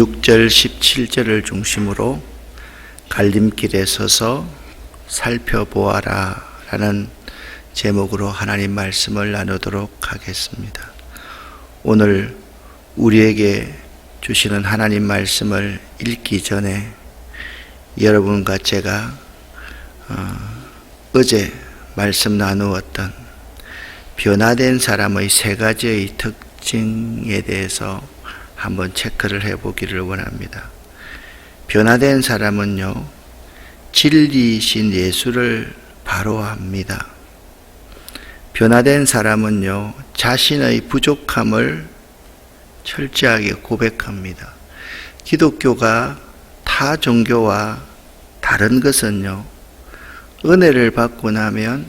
6절 17절을 중심으로 갈림길에 서서 살펴보아라 라는 제목으로 하나님 말씀을 나누도록 하겠습니다. 오늘 우리에게 주시는 하나님 말씀을 읽기 전에 여러분과 제가 어제 말씀 나누었던 변화된 사람의 세 가지의 특징에 대해서 한번 체크를 해보기를 원합니다. 변화된 사람은요, 진리이신 예수를 바로합니다. 변화된 사람은요, 자신의 부족함을 철저하게 고백합니다. 기독교가 타 종교와 다른 것은요, 은혜를 받고 나면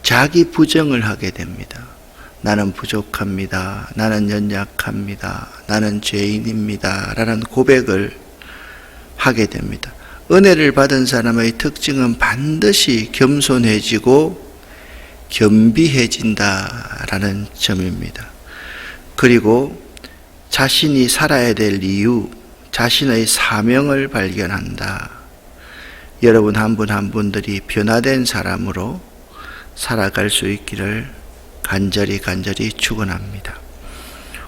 자기 부정을 하게 됩니다. 나는 부족합니다. 나는 연약합니다. 나는 죄인입니다. 라는 고백을 하게 됩니다. 은혜를 받은 사람의 특징은 반드시 겸손해지고 겸비해진다라는 점입니다. 그리고 자신이 살아야 될 이유, 자신의 사명을 발견한다. 여러분 한 분 한 분들이 변화된 사람으로 살아갈 수 있기를 간절히 축원합니다.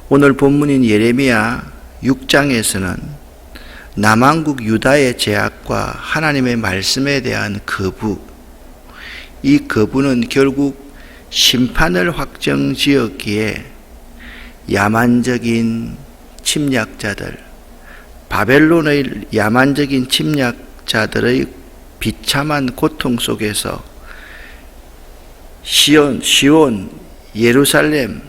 오늘 본문인 예레미야 6장에서는 남왕국 유다의 죄악과 하나님의 말씀에 대한 거부, 이 거부는 결국 심판을 확정지었기에 야만적인 침략자들, 바벨론의 야만적인 침략자들의 비참한 고통 속에서 시온, 예루살렘,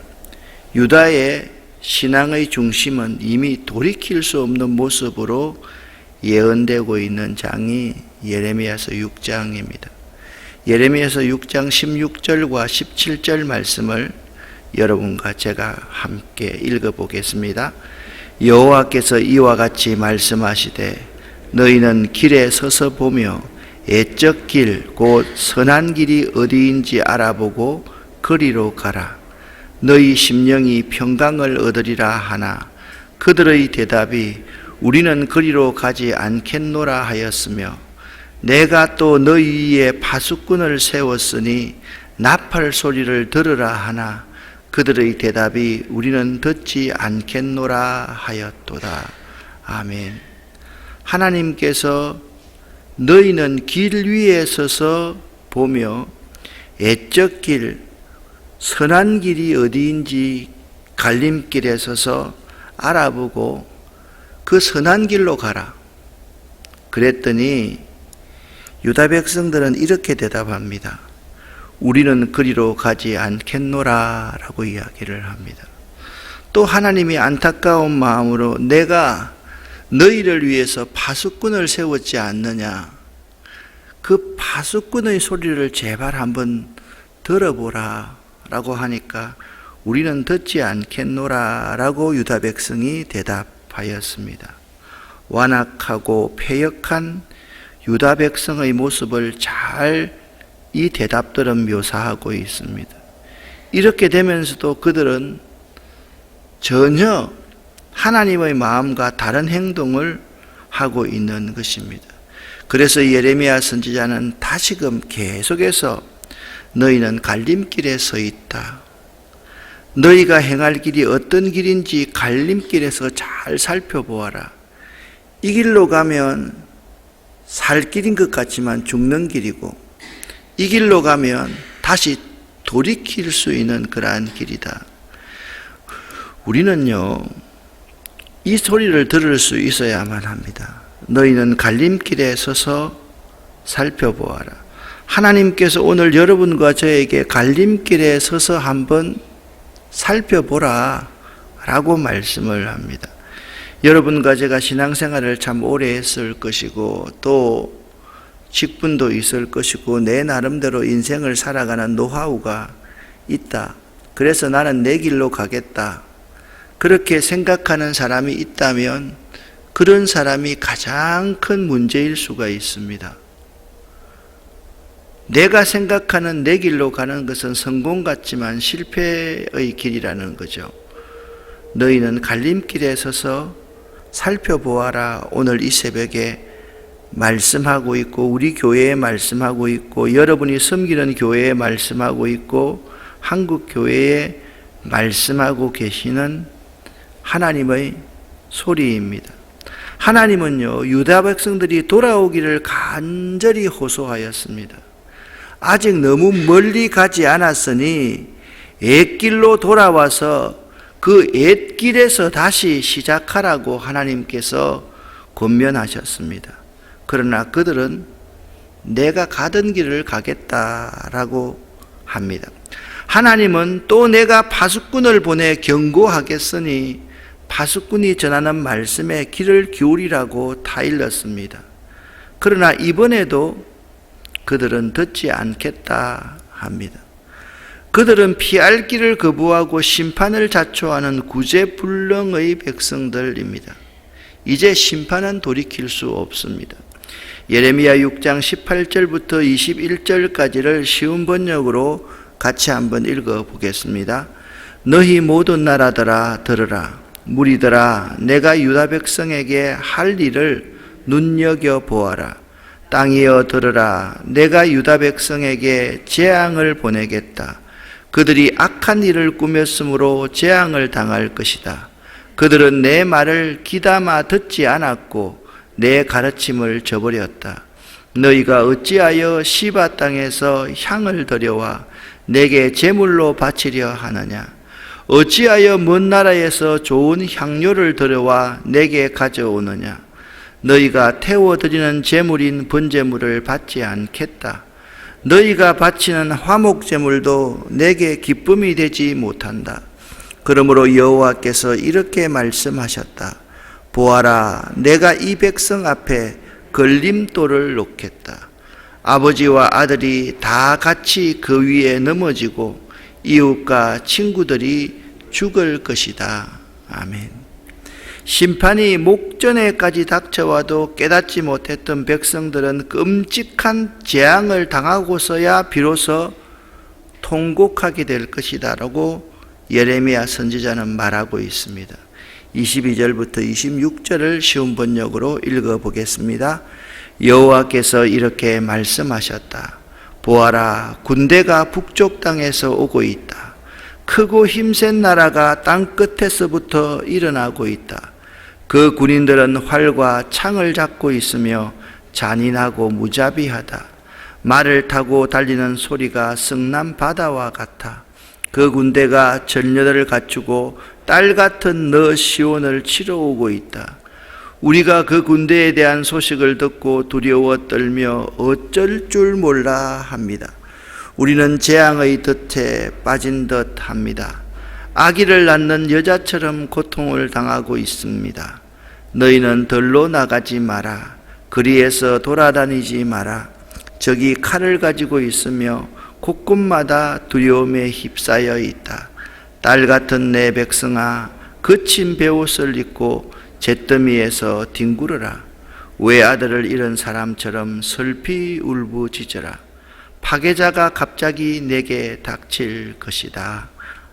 유다의 신앙의 중심은 이미 돌이킬 수 없는 모습으로 예언되고 있는 장이 예레미야서 6장입니다. 예레미야서 6장 16절과 17절 말씀을 여러분과 제가 함께 읽어보겠습니다. 여호와께서 이와 같이 말씀하시되 너희는 길에 서서 보며 애적 길 곧 선한 길이 어디인지 알아보고 거리로 가라. 너희 심령이 평강을 얻으리라 하나 그들의 대답이 우리는 거리로 가지 않겠노라 하였으며 내가 또 너희 위에 파수꾼을 세웠으니 나팔 소리를 들으라 하나 그들의 대답이 우리는 듣지 않겠노라 하였도다. 아멘. 하나님께서 너희는 길 위에 서서 보며 애적 길, 선한 길이 어디인지 갈림길에 서서 알아보고 그 선한 길로 가라. 그랬더니 유다 백성들은 이렇게 대답합니다. 우리는 그리로 가지 않겠노라 라고 이야기를 합니다. 또 하나님이 안타까운 마음으로 내가 너희를 위해서 파수꾼을 세웠지 않느냐. 그 파수꾼의 소리를 제발 한번 들어보라 라고 하니까 우리는 듣지 않겠노라 라고 유다 백성이 대답하였습니다. 완악하고 패역한 유다 백성의 모습을 잘 이 대답들은 묘사하고 있습니다. 이렇게 되면서도 그들은 전혀 하나님의 마음과 다른 행동을 하고 있는 것입니다. 그래서 예레미야 선지자는 다시금 계속해서 너희는 갈림길에 서 있다. 너희가 행할 길이 어떤 길인지 갈림길에서 잘 살펴보아라. 이 길로 가면 살 길인 것 같지만 죽는 길이고 이 길로 가면 다시 돌이킬 수 있는 그러한 길이다. 우리는요, 이 소리를 들을 수 있어야만 합니다. 너희는 갈림길에 서서 살펴보아라. 하나님께서 오늘 여러분과 저에게 갈림길에 서서 한번 살펴보라 라고 말씀을 합니다. 여러분과 제가 신앙생활을 참 오래 했을 것이고 또 직분도 있을 것이고 내 나름대로 인생을 살아가는 노하우가 있다. 그래서 나는 내 길로 가겠다. 그렇게 생각하는 사람이 있다면 그런 사람이 가장 큰 문제일 수가 있습니다. 내가 생각하는 내 길로 가는 것은 성공 같지만 실패의 길이라는 거죠. 너희는 갈림길에 서서 살펴보아라. 오늘 이 새벽에 말씀하고 있고, 우리 교회에 말씀하고 있고, 여러분이 섬기는 교회에 말씀하고 있고, 한국 교회에 말씀하고 계시는 하나님의 소리입니다. 하나님은요, 유다 백성들이 돌아오기를 간절히 호소하였습니다. 아직 너무 멀리 가지 않았으니 옛길로 돌아와서 그 옛길에서 다시 시작하라고 하나님께서 권면하셨습니다. 그러나 그들은 내가 가던 길을 가겠다라고 합니다. 하나님은 또 내가 파수꾼을 보내 경고하겠으니 파수꾼이 전하는 말씀에 귀를 기울이라고 타일렀습니다. 그러나 이번에도 그들은 듣지 않겠다 합니다. 그들은 피할 길을 거부하고 심판을 자초하는 구제불능의 백성들입니다. 이제 심판은 돌이킬 수 없습니다. 예레미야 6장 18절부터 21절까지를 쉬운 번역으로 같이 한번 읽어보겠습니다. 너희 모든 나라들아 들으라. 무리들아 내가 유다 백성에게 할 일을 눈여겨보아라. 땅이여 들으라. 내가 유다 백성에게 재앙을 보내겠다. 그들이 악한 일을 꾸몄으므로 재앙을 당할 것이다. 그들은 내 말을 귀담아 듣지 않았고 내 가르침을 저버렸다. 너희가 어찌하여 시바 땅에서 향을 들여와 내게 제물로 바치려 하느냐? 어찌하여 먼 나라에서 좋은 향료를 들여와 내게 가져오느냐? 너희가 태워드리는 제물인 번제물을 받지 않겠다. 너희가 바치는 화목제물도 내게 기쁨이 되지 못한다. 그러므로 여호와께서 이렇게 말씀하셨다. 보아라, 내가 이 백성 앞에 걸림돌을 놓겠다. 아버지와 아들이 다 같이 그 위에 넘어지고 이웃과 친구들이 죽을 것이다. 아멘. 심판이 목전에까지 닥쳐와도 깨닫지 못했던 백성들은 끔찍한 재앙을 당하고서야 비로소 통곡하게 될 것이다 라고 예레미야 선지자는 말하고 있습니다. 22절부터 26절을 쉬운 번역으로 읽어보겠습니다. 여호와께서 이렇게 말씀하셨다. 보아라, 군대가 북쪽 땅에서 오고 있다. 크고 힘센 나라가 땅 끝에서부터 일어나고 있다. 그 군인들은 활과 창을 잡고 있으며 잔인하고 무자비하다. 말을 타고 달리는 소리가 성난 바다와 같아. 그 군대가 전녀들을 갖추고 딸 같은 너 시온을 치러 오고 있다. 우리가 그 군대에 대한 소식을 듣고 두려워 떨며 어쩔 줄 몰라 합니다. 우리는 재앙의 덫에 빠진 듯 합니다. 아기를 낳는 여자처럼 고통을 당하고 있습니다. 너희는 들로 나가지 마라. 거리에서 돌아다니지 마라. 저기 칼을 가지고 있으며 곳곳마다 두려움에 휩싸여 있다. 딸 같은 내 백성아, 거친 베옷을 입고 잿더미에서 뒹굴어라. 외아들을 잃은 사람처럼 슬피 울부짖어라. 파괴자가 갑자기 내게 닥칠 것이다.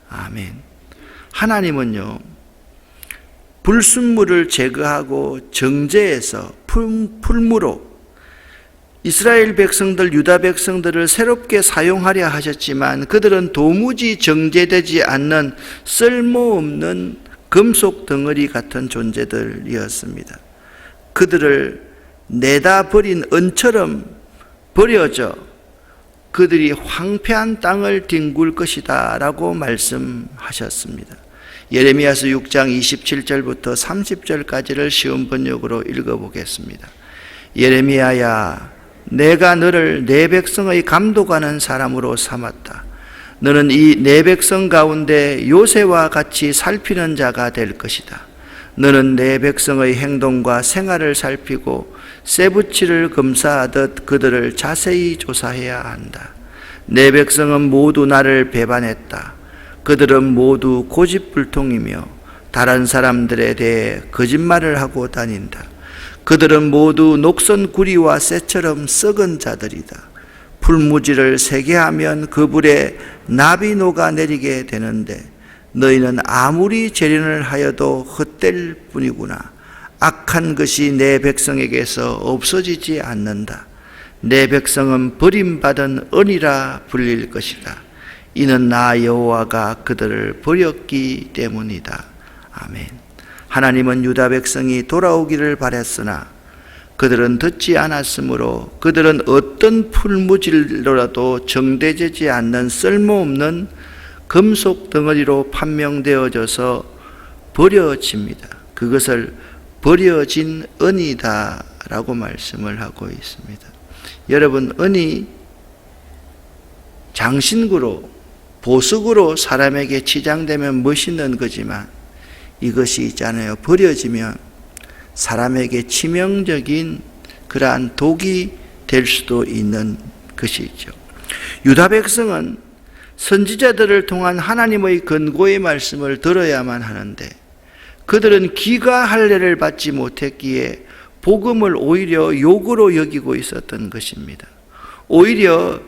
아멘. 하나님은요, 불순물을 제거하고 정죄해서 풀무로 이스라엘 백성들, 유다 백성들을 새롭게 사용하려 하셨지만 그들은 도무지 정죄되지 않는 쓸모없는 금속 덩어리 같은 존재들이었습니다. 그들을 내다 버린 은처럼 버려져 그들이 황폐한 땅을 뒹굴 것이다 라고 말씀하셨습니다. 예레미야서 6장 27절부터 30절까지를 쉬운 번역으로 읽어보겠습니다. 예레미야야, 내가 너를 내 백성의 감독하는 사람으로 삼았다. 너는 이 내 백성 가운데 요새와 같이 살피는 자가 될 것이다. 너는 내 백성의 행동과 생활을 살피고 쇠붙이를 검사하듯 그들을 자세히 조사해야 한다. 내 백성은 모두 나를 배반했다. 그들은 모두 고집불통이며 다른 사람들에 대해 거짓말을 하고 다닌다. 그들은 모두 녹슨 구리와 쇠처럼 썩은 자들이다. 풀무지를 세게 하면 그 불에 납이 녹아내리게 되는데 너희는 아무리 재련을 하여도 헛될 뿐이구나. 악한 것이 내 백성에게서 없어지지 않는다. 내 백성은 버림받은 은이라 불릴 것이다. 이는 나 여호와가 그들을 버렸기 때문이다. 아멘. 하나님은 유다 백성이 돌아오기를 바랬으나 그들은 듣지 않았으므로 그들은 어떤 풀무질로라도 정대되지 않는 쓸모없는 금속 덩어리로 판명되어져서 버려집니다. 그것을 버려진 은이다 라고 말씀을 하고 있습니다. 여러분, 은이 장신구로 보석으로 사람에게 치장되면 멋있는 거지만 이것이 있잖아요. 버려지면 사람에게 치명적인 그러한 독이 될 수도 있는 것이죠. 유다 백성은 선지자들을 통한 하나님의 근고의 말씀을 들어야만 하는데 그들은 귀가 할례를 받지 못했기에 복음을 오히려 욕으로 여기고 있었던 것입니다. 오히려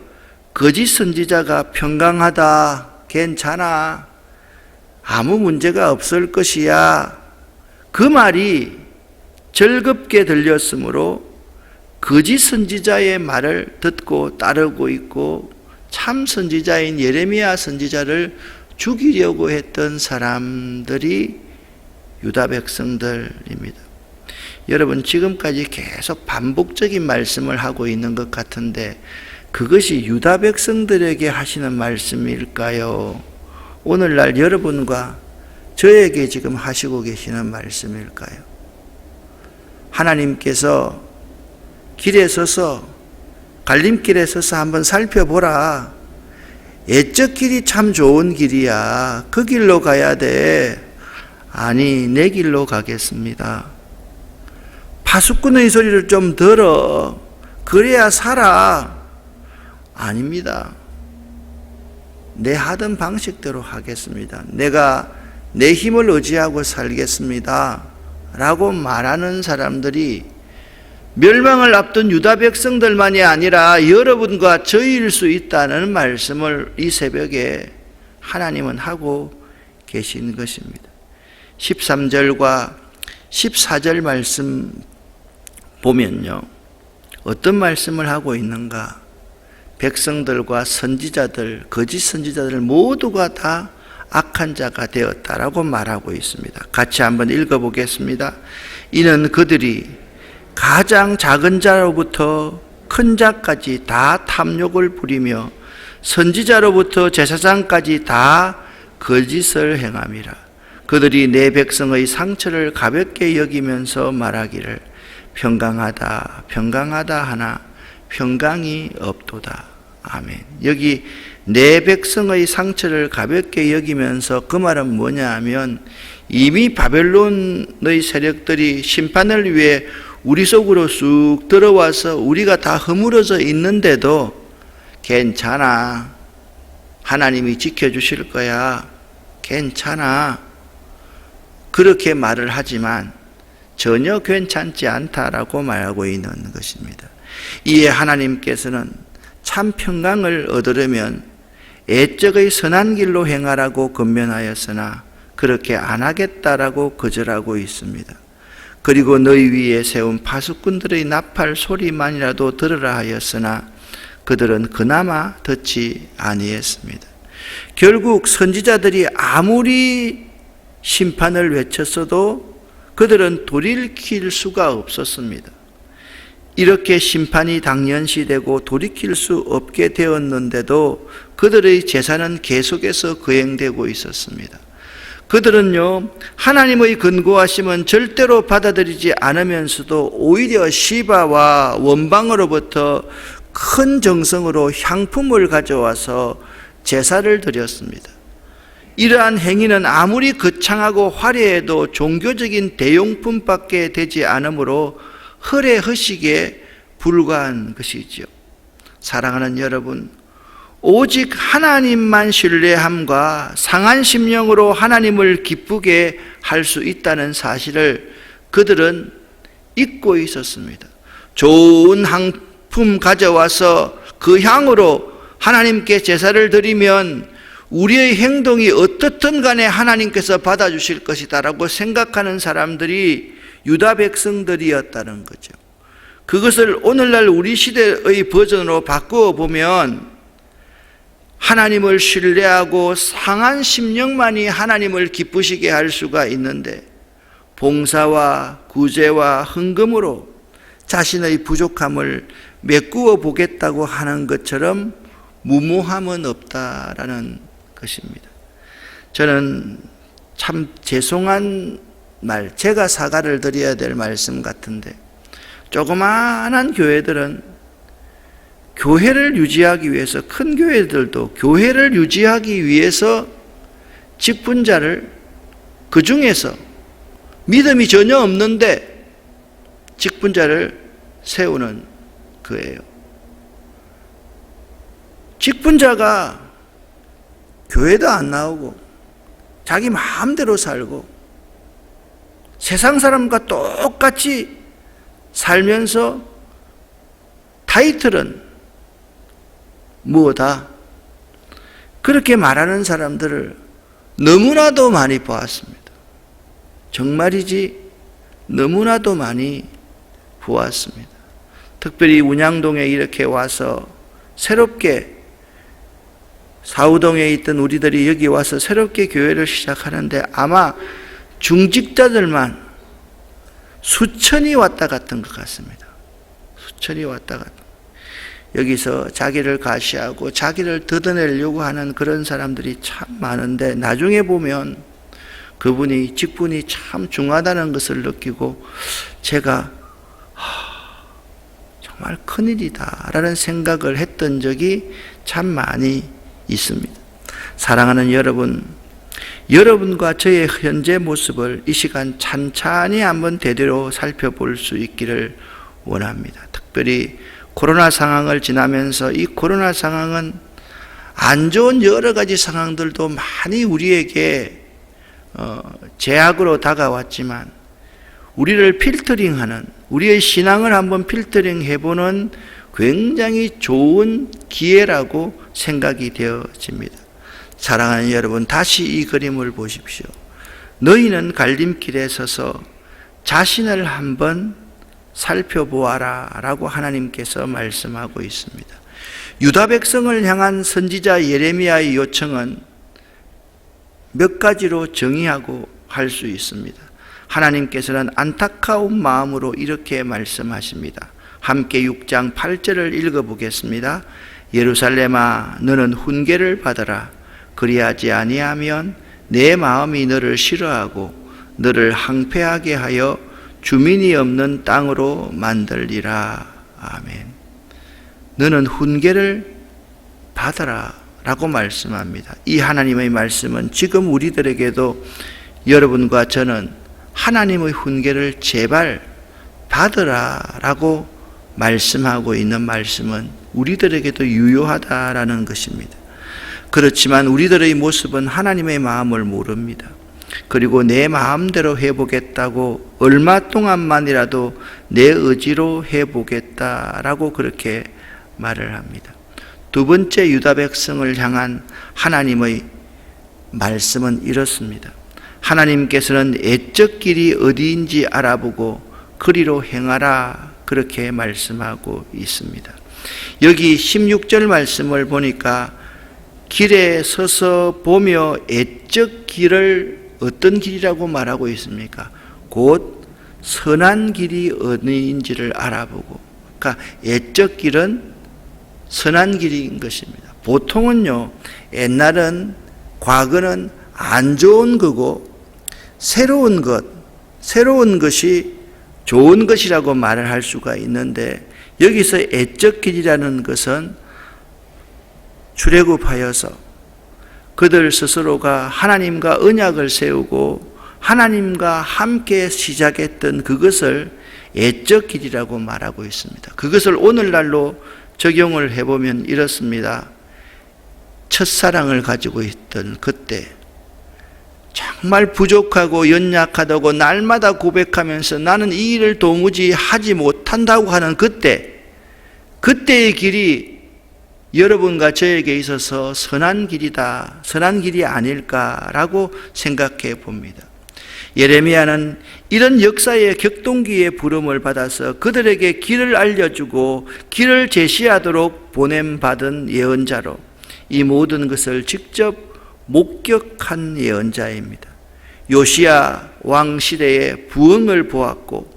거짓 선지자가 평강하다, 괜찮아, 아무 문제가 없을 것이야, 그 말이 즐겁게 들렸으므로 거짓 선지자의 말을 듣고 따르고 있고 참 선지자인 예레미야 선지자를 죽이려고 했던 사람들이 유다 백성들입니다. 여러분, 지금까지 계속 반복적인 말씀을 하고 있는 것 같은데 그것이 유다 백성들에게 하시는 말씀일까요? 오늘날 여러분과 저에게 지금 하시고 계시는 말씀일까요? 하나님께서 길에 서서, 갈림길에 서서 한번 살펴보라. 옛적 길이 참 좋은 길이야. 그 길로 가야 돼. 아니, 내 길로 가겠습니다. 파수꾼의 소리를 좀 들어. 그래야 살아. 아닙니다. 내 하던 방식대로 하겠습니다. 내가 내 힘을 의지하고 살겠습니다. 라고 말하는 사람들이 멸망을 앞둔 유다 백성들만이 아니라 여러분과 저희일 수 있다는 말씀을 이 새벽에 하나님은 하고 계신 것입니다. 13절과 14절 말씀 보면요, 어떤 말씀을 하고 있는가? 백성들과 선지자들, 거짓 선지자들 모두가 다 악한 자가 되었다라고 말하고 있습니다. 같이 한번 읽어보겠습니다. 이는 그들이 가장 작은 자로부터 큰 자까지 다 탐욕을 부리며 선지자로부터 제사장까지 다 거짓을 행함이라. 그들이 내 백성의 상처를 가볍게 여기면서 말하기를 평강하다 평강하다 하나 평강이 없도다. 아멘. 여기 내 백성의 상처를 가볍게 여기면서 그 말은 뭐냐 하면 이미 바벨론의 세력들이 심판을 위해 우리 속으로 쑥 들어와서 우리가 다 허물어져 있는데도 괜찮아, 하나님이 지켜주실 거야, 괜찮아, 그렇게 말을 하지만 전혀 괜찮지 않다라고 말하고 있는 것입니다. 이에 하나님께서는 참 평강을 얻으려면 애적의 선한 길로 행하라고 권면하였으나 그렇게 안 하겠다라고 거절하고 있습니다. 그리고 너희 위에 세운 파수꾼들의 나팔 소리만이라도 들으라 하였으나 그들은 그나마 듣지 아니했습니다. 결국 선지자들이 아무리 심판을 외쳤어도 그들은 돌이킬 수가 없었습니다. 이렇게 심판이 당연시되고 돌이킬 수 없게 되었는데도 그들의 제사는 계속해서 거행되고 있었습니다. 그들은요, 하나님의 근고하심은 절대로 받아들이지 않으면서도 오히려 시바와 원방으로부터 큰 정성으로 향품을 가져와서 제사를 드렸습니다. 이러한 행위는 아무리 거창하고 화려해도 종교적인 대용품밖에 되지 않으므로 허례허식에 불과한 것이죠. 사랑하는 여러분, 오직 하나님만 신뢰함과 상한 심령으로 하나님을 기쁘게 할 수 있다는 사실을 그들은 잊고 있었습니다. 좋은 향품 가져와서 그 향으로 하나님께 제사를 드리면 우리의 행동이 어떻든 간에 하나님께서 받아주실 것이다 라고 생각하는 사람들이 유다 백성들이었다는 거죠. 그것을 오늘날 우리 시대의 버전으로 바꾸어 보면 하나님을 신뢰하고 상한 심령만이 하나님을 기쁘시게 할 수가 있는데 봉사와 구제와 헌금으로 자신의 부족함을 메꾸어 보겠다고 하는 것처럼 무모함은 없다라는 것입니다. 저는 참 죄송한 말, 제가 사과를 드려야 될 말씀 같은데 조그마한 교회들은 교회를 유지하기 위해서, 큰 교회들도 교회를 유지하기 위해서 직분자를 그 중에서 믿음이 전혀 없는데 직분자를 세우는 거예요. 직분자가 교회도 안 나오고 자기 마음대로 살고 세상 사람과 똑같이 살면서 타이틀은 무엇다? 그렇게 말하는 사람들을 너무나도 많이 보았습니다. 정말이지 너무나도 많이 보았습니다. 특별히 운양동에 이렇게 와서 새롭게, 사우동에 있던 우리들이 여기 와서 새롭게 교회를 시작하는데 아마 중직자들만 수천이 왔다 갔던 것 같습니다. 수천이 왔다 갔다. 여기서 자기를 가시하고 자기를 걷어내려고 하는 그런 사람들이 참 많은데 나중에 보면 그분이 직분이 참 중하다는 것을 느끼고 제가 정말 큰일이다 라는 생각을 했던 적이 참 많이 있습니다. 사랑하는 여러분, 여러분과 저의 현재 모습을 이 시간 찬찬히 한번 제대로 살펴볼 수 있기를 원합니다. 특별히 코로나 상황을 지나면서 이 코로나 상황은 안 좋은 여러 가지 상황들도 많이 우리에게 제약으로 다가왔지만 우리를 필터링하는, 우리의 신앙을 한번 필터링 해보는 굉장히 좋은 기회라고 생각이 되어집니다. 사랑하는 여러분, 다시 이 그림을 보십시오. 너희는 갈림길에 서서 자신을 한번 살펴보아라 라고 하나님께서 말씀하고 있습니다. 유다 백성을 향한 선지자 예레미야의 요청은 몇 가지로 정의하고 할 수 있습니다. 하나님께서는 안타까운 마음으로 이렇게 말씀하십니다. 함께 6장 8절을 읽어보겠습니다. 예루살렘아, 너는 훈계를 받아라. 그리하지 아니하면 내 마음이 너를 싫어하고 너를 항폐하게 하여 주민이 없는 땅으로 만들리라. 아멘. 너는 훈계를 받아라 라고 말씀합니다. 이 하나님의 말씀은 지금 우리들에게도, 여러분과 저는 하나님의 훈계를 제발 받으라 라고 말씀하고 있는 말씀은 우리들에게도 유효하다라는 것입니다. 그렇지만 우리들의 모습은 하나님의 마음을 모릅니다. 그리고 내 마음대로 해보겠다고 얼마 동안만이라도 내 의지로 해보겠다라고 그렇게 말을 합니다. 두 번째 유다 백성을 향한 하나님의 말씀은 이렇습니다. 하나님께서는 애적 길이 어디인지 알아보고 그리로 행하라 그렇게 말씀하고 있습니다. 여기 16절 말씀을 보니까 길에 서서 보며 애적 길을 어떤 길이라고 말하고 있습니까? 곧 선한 길이 어디인지를 알아보고, 그러니까 애적 길은 선한 길인 것입니다. 보통은요, 옛날은, 과거는 안 좋은 거고 새로운 것이 좋은 것이라고 말을 할 수가 있는데, 여기서 애적 길이라는 것은 출애굽하여서 그들 스스로가 하나님과 언약을 세우고 하나님과 함께 시작했던 그것을 애적 길이라고 말하고 있습니다. 그것을 오늘날로 적용을 해보면 이렇습니다. 첫사랑을 가지고 있던 그때, 정말 부족하고 연약하다고 날마다 고백하면서 나는 이 일을 도무지 하지 못한다고 하는 그때의 길이 여러분과 저에게 있어서 선한 길이다, 선한 길이 아닐까라고 생각해 봅니다. 예레미야는 이런 역사의 격동기의 부름을 받아서 그들에게 길을 알려주고 길을 제시하도록 보냄받은 예언자로 이 모든 것을 직접 목격한 예언자입니다. 요시야 왕 시대의 부흥을 보았고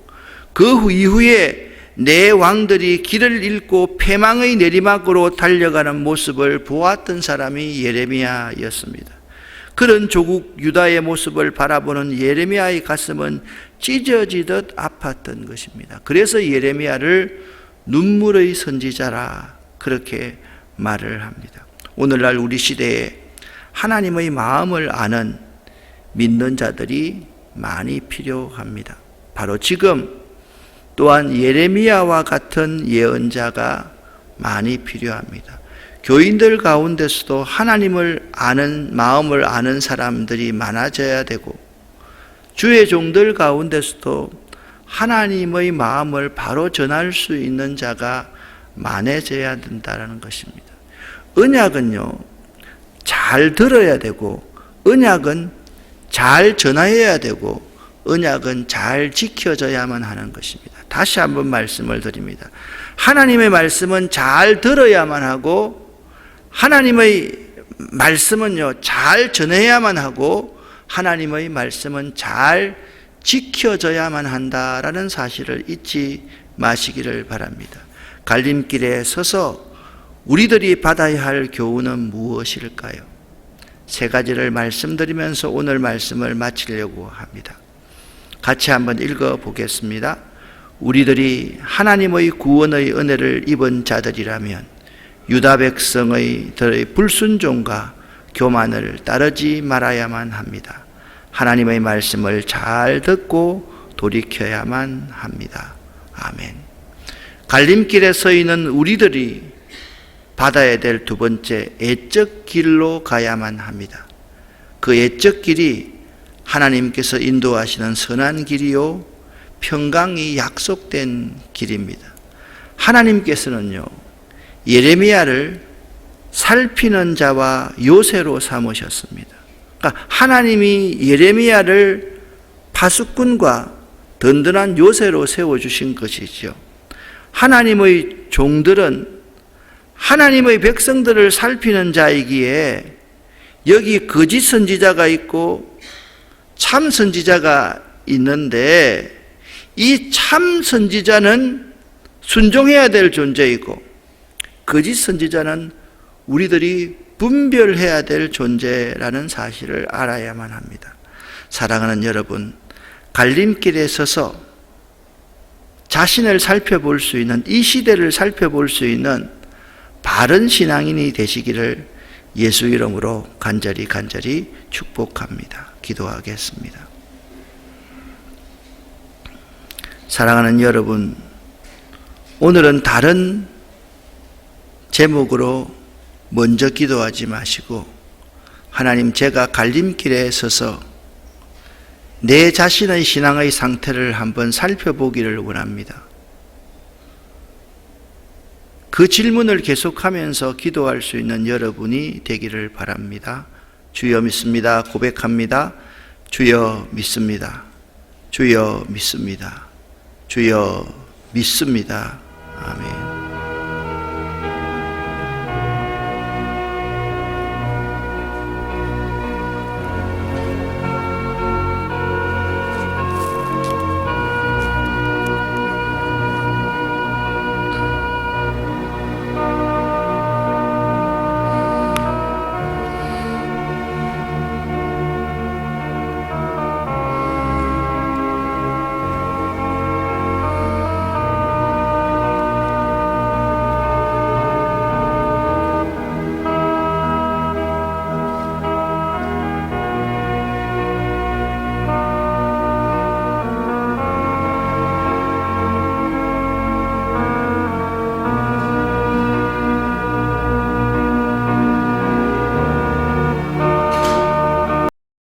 그 이후에 내 왕들이 길을 잃고 패망의 내리막으로 달려가는 모습을 보았던 사람이 예레미야였습니다. 그런 조국 유다의 모습을 바라보는 예레미야의 가슴은 찢어지듯 아팠던 것입니다. 그래서 예레미야를 눈물의 선지자라 그렇게 말을 합니다. 오늘날 우리 시대에 하나님의 마음을 아는 믿는 자들이 많이 필요합니다. 바로 지금 또한 예레미야와 같은 예언자가 많이 필요합니다. 교인들 가운데서도 하나님을 아는 마음을 아는 사람들이 많아져야 되고 주의 종들 가운데서도 하나님의 마음을 바로 전할 수 있는 자가 많아져야 된다는 것입니다. 언약은요, 잘 들어야 되고 언약은 잘 전해야 되고 언약은 잘 지켜져야만 하는 것입니다. 다시 한번 말씀을 드립니다. 하나님의 말씀은 잘 들어야만 하고 하나님의 말씀은요 잘 전해야만 하고 하나님의 말씀은 잘 지켜져야만 한다라는 사실을 잊지 마시기를 바랍니다. 갈림길에 서서 우리들이 받아야 할 교훈은 무엇일까요? 세 가지를 말씀드리면서 오늘 말씀을 마치려고 합니다. 같이 한번 읽어보겠습니다. 우리들이 하나님의 구원의 은혜를 입은 자들이라면 유다 백성의 불순종과 교만을 따르지 말아야만 합니다. 하나님의 말씀을 잘 듣고 돌이켜야만 합니다. 아멘. 갈림길에 서 있는 우리들이 받아야 될 두 번째 애적 길로 가야만 합니다. 그 애적 길이 하나님께서 인도하시는 선한 길이요 평강이 약속된 길입니다. 하나님께서는요 예레미야를 살피는 자와 요새로 삼으셨습니다. 그러니까 하나님이 예레미야를 파수꾼과 든든한 요새로 세워주신 것이죠. 하나님의 종들은 하나님의 백성들을 살피는 자이기에 여기 거짓 선지자가 있고 참 선지자가 있는데 이 참 선지자는 순종해야 될 존재이고 거짓 선지자는 우리들이 분별해야 될 존재라는 사실을 알아야만 합니다. 사랑하는 여러분, 갈림길에 서서 자신을 살펴볼 수 있는, 이 시대를 살펴볼 수 있는 바른 신앙인이 되시기를 예수 이름으로 간절히 축복합니다. 기도하겠습니다. 사랑하는 여러분, 오늘은 다른 제목으로 먼저 기도하지 마시고 하나님, 제가 갈림길에 서서 내 자신의 신앙의 상태를 한번 살펴보기를 원합니다. 그 질문을 계속하면서 기도할 수 있는 여러분이 되기를 바랍니다. 주여 믿습니다. 고백합니다. 주여 믿습니다. 주여 믿습니다. 주여 믿습니다. 아멘.